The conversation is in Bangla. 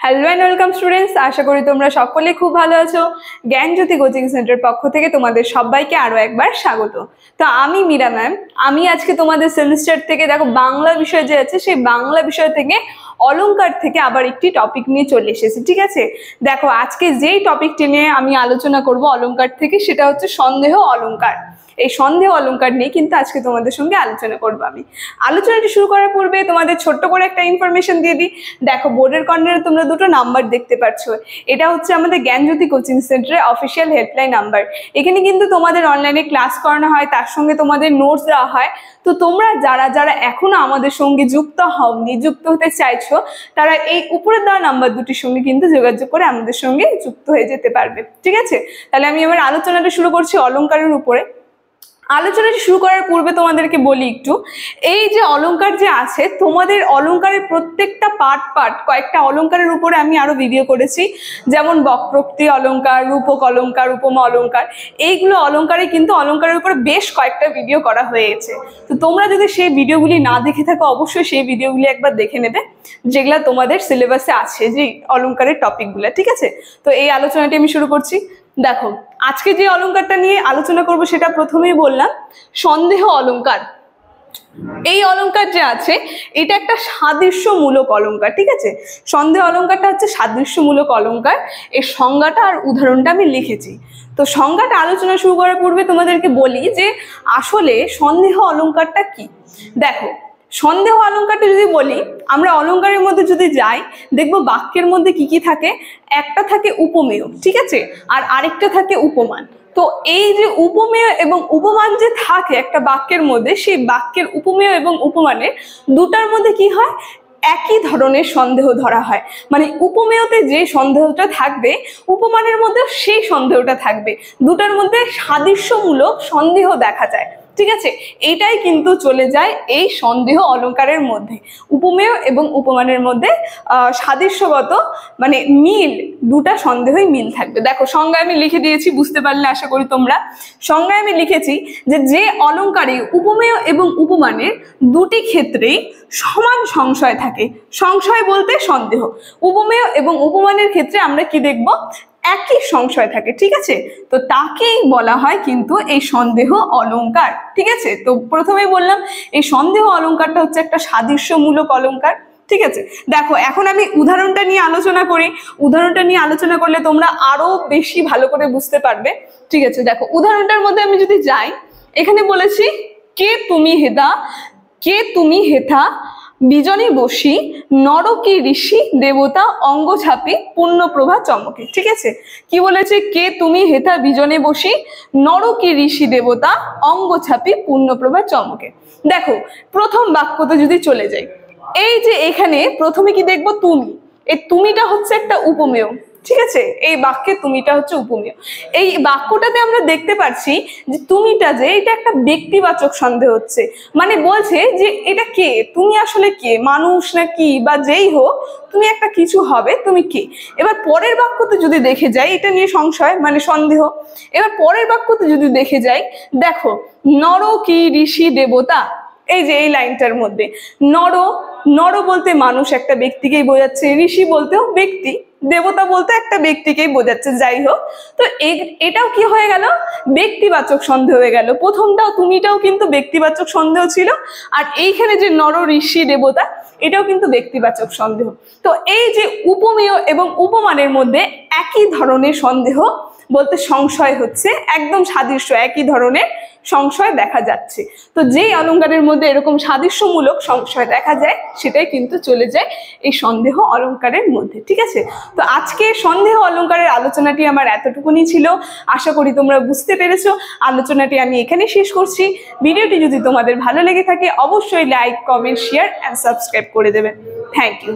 হ্যালো এন্ড ওয়েলকাম স্টুডেন্টস, আশা করি তোমরা সকলে খুব ভালো আছো। জ্ঞানজ্যোতি কোচিং সেন্টার পক্ষ থেকে তোমাদের সবাইকে আরো একবার স্বাগত। তো আমি মীরা ম্যাম, আমি আজকে তোমাদের সেমিস্টার থেকে দেখো বাংলা বিষয় যে আছে সেই বাংলা বিষয় থেকে অলংকার থেকে আবার একটি টপিক নিয়ে চলে এসেছি। ঠিক আছে, দেখো আজকে যেই টপিকটি নিয়ে আমি আলোচনা করব অলংকার থেকে সেটা হচ্ছে সন্দেহ অলংকার। এই সন্দেহ অলংকার নিয়ে কিন্তু আজকে তোমাদের সঙ্গে আলোচনা করবো। আমি আলোচনাটি শুরু করার পূর্বে তোমাদের ছোট্ট করে একটা ইনফরমেশন দিয়ে দিই। দেখো বোর্ডের কর্নারে তোমরা দুটো নাম্বার দেখতে পাচ্ছ, এটা হচ্ছে আমাদের জ্ঞানজ্যোতি কোচিং সেন্টারের অফিসিয়াল হেল্পলাইন নাম্বার। এখানে কিন্তু তোমাদের অনলাইনে ক্লাস করানো হয়, তার সঙ্গে তোমাদের নোটস দেওয়া হয়। তো তোমরা যারা যারা এখনো আমাদের সঙ্গে যুক্ত হওনি, যুক্ত হতে চাইছো, তারা এই উপরে দেওয়া নাম্বার দুটির সঙ্গে কিন্তু যোগাযোগ করে আমাদের সঙ্গে যুক্ত হয়ে যেতে পারবে। ঠিক আছে, তাহলে আমি এবার আলোচনাটা শুরু করছি অলংকারের উপরে। আলোচনাটি শুরু করার পূর্বে তোমাদেরকে বলি একটু, এই যে অলংকার যে আছে, তোমাদের অলংকারের প্রত্যেকটা পার্ট কয়েকটা অলংকারের উপরে আমি আরো ভিডিও করেছি, যেমন বক্রোক্তি অলংকার, রূপক অলংকার, উপমা অলংকার। এইগুলো অলংকারে কিন্তু অলংকারের উপরে বেশ কয়েকটা ভিডিও করা হয়েছে। তো তোমরা যদি সেই ভিডিওগুলি না দেখে থাকো, অবশ্যই সেই ভিডিওগুলি একবার দেখে নেবে, যেগুলা তোমাদের সিলেবাসে আছে যে অলংকারের টপিকগুলো। ঠিক আছে, তো এই আলোচনাটি আমি শুরু করছি। দেখো আজকে যে অলংকারটা নিয়ে আলোচনা করব সেটা প্রথমেই বললাম সন্দেহ অলংকার। এই অলংকার যে আছে এটা একটা সাদৃশ্যমূলক অলংকার। ঠিক আছে, সন্দেহ অলংকারটা হচ্ছে সাদৃশ্যমূলক অলংকার। এর সংজ্ঞাটা আর উদাহরণটা আমি লিখেছি। তো সংজ্ঞাটা আলোচনা শুরু করার পূর্বে তোমাদেরকে বলি যে আসলে সন্দেহ অলংকারটা কি। দেখো সন্দেহ অলংকারটা যদি বলি, আমরা অলংকারের মধ্যে যদি যাই, দেখবো বাক্যের মধ্যে কি কি থাকে। একটা থাকে উপমেয়, ঠিক আছে, আর আরেকটা থাকে উপমান। তো এই যে উপমেয় এবং উপমান যে থাকে একটা বাক্যের মধ্যে, সেই বাক্যের উপমেয় এবং উপমানের দুটার মধ্যে কি হয়, একই ধরনের সন্দেহ ধরা হয়। মানে উপমেয়তে যে সন্দেহটা থাকবে, উপমানের মধ্যেও সেই সন্দেহটা থাকবে। দুটার মধ্যে সাদৃশ্যমূলক সন্দেহ দেখা যায়। ঠিক আছে, এটাই কিন্তু চলে যায় এই সন্দেহ অলংকারের মধ্যে। উপমেয় এবং উপমানের মধ্যে সাদৃশ্যগত মানে মিল, দুটা সন্দেহই মিল থাকবে। দেখো সংজ্ঞায় আমি লিখে দিয়েছি, বুঝতে পারলে আশা করি তোমরা। সংজ্ঞায় আমি লিখেছি যে অলংকারে উপমেয় এবং উপমানের দুটি ক্ষেত্রেই সমান সংশয় থাকে। সংশয় বলতে সন্দেহ। উপমেয় এবং উপমানের ক্ষেত্রে আমরা কি দেখব, একই সংশয় থাকে। ঠিক আছে, তো তাকেই বলা হয় কিন্তু এই সন্দেহ অলংকার। ঠিক আছে, তো প্রথমেই বললাম এই সন্দেহ অলংকারটা হচ্ছে একটা সাদৃশ্যমূলক অলংকার। ঠিক আছে, দেখো এখন আমি উদাহরণটা নিয়ে আলোচনা করি। উদাহরণটা নিয়ে আলোচনা করলে তোমরা আরো বেশি ভালো করে বুঝতে পারবে। ঠিক আছে, দেখো উদাহরণটার মধ্যে আমি যদি যাই, এখানে বলেছি কে তুমি হেতা, কে তুমি হেথা বিজনে বসি, নরকি ঋষি দেবতা অঙ্গ ছাপি পূর্ণপ্রভা চমকে। ঠিক আছে, কি বলেছে, কে তুমি হেথা বিজনে বসি, নরকি ঋষি দেবতা অঙ্গ ছাপি পূর্ণপ্রভা চমকে। দেখো প্রথম বাক্যতে যদি চলে যাই, এই যে এখানে প্রথমে কি দেখবো, তুমি। এই তুমিটা হচ্ছে একটা উপমেয়। ঠিক আছে, এই বাক্যে তুমিটা হচ্ছে উপমেয়। এই বাক্যটাতে আমরা দেখতে পাচ্ছি যে তুমিটা যে এটা একটা ব্যক্তিবাচক সন্দেহ হচ্ছে। মানে বলছে যে এটা কে, তুমি আসলে কে, মানুষ না কি বা যেই হোক, তুমি একটা কিছু হবে, তুমি কে। এবার পরের বাক্যতে যদি দেখে যাই, এটা নিয়ে সংশয় মানে সন্দেহ। এবার পরের বাক্যতে যদি দেখে যাই, দেখো নর কি ঋষি দেবতা। এই যে এই লাইনটার মধ্যে নর বলতে মানুষ, একটা ব্যক্তিকেই বোঝাচ্ছে, ঋষি বলতেও ব্যক্তি, দেবতা বলতে একটা ব্যক্তিকেই বোঝাচ্ছে। যাই হোক, তো এটাও কি হয়ে গেল, ব্যক্তিবাচক সন্দেহ হয়ে গেল। প্রথমটাও তুমিটাও কিন্তু ব্যক্তিবাচক সন্দেহ ছিল, আর এইখানে যে নর ঋষি দেবতা, এটাও কিন্তু ব্যক্তিবাচক সন্দেহ। তো এই যে উপমেয় এবং উপমানের মধ্যে একই ধরনের সন্দেহ বলতে সংশয় হচ্ছে, একদম সাদৃশ্য একই ধরনের সংশয় দেখা যাচ্ছে। তো যেই অলংকারের মধ্যে এরকম সাদৃশ্যমূলক সংশয় দেখা যায়, সেটাই কিন্তু চলে যায় এই সন্দেহ অলংকারের মধ্যে। ঠিক আছে, তো আজকে সন্দেহ অলংকারের আলোচনাটি আমার এতটুকুনি ছিল। আশা করি তোমরা বুঝতে পেরেছো। আলোচনাটি আমি এখানে শেষ করছি। ভিডিওটি যদি তোমাদের ভালো লেগে থাকে, অবশ্যই like, comment, share and subscribe করে দেবে। Thank you.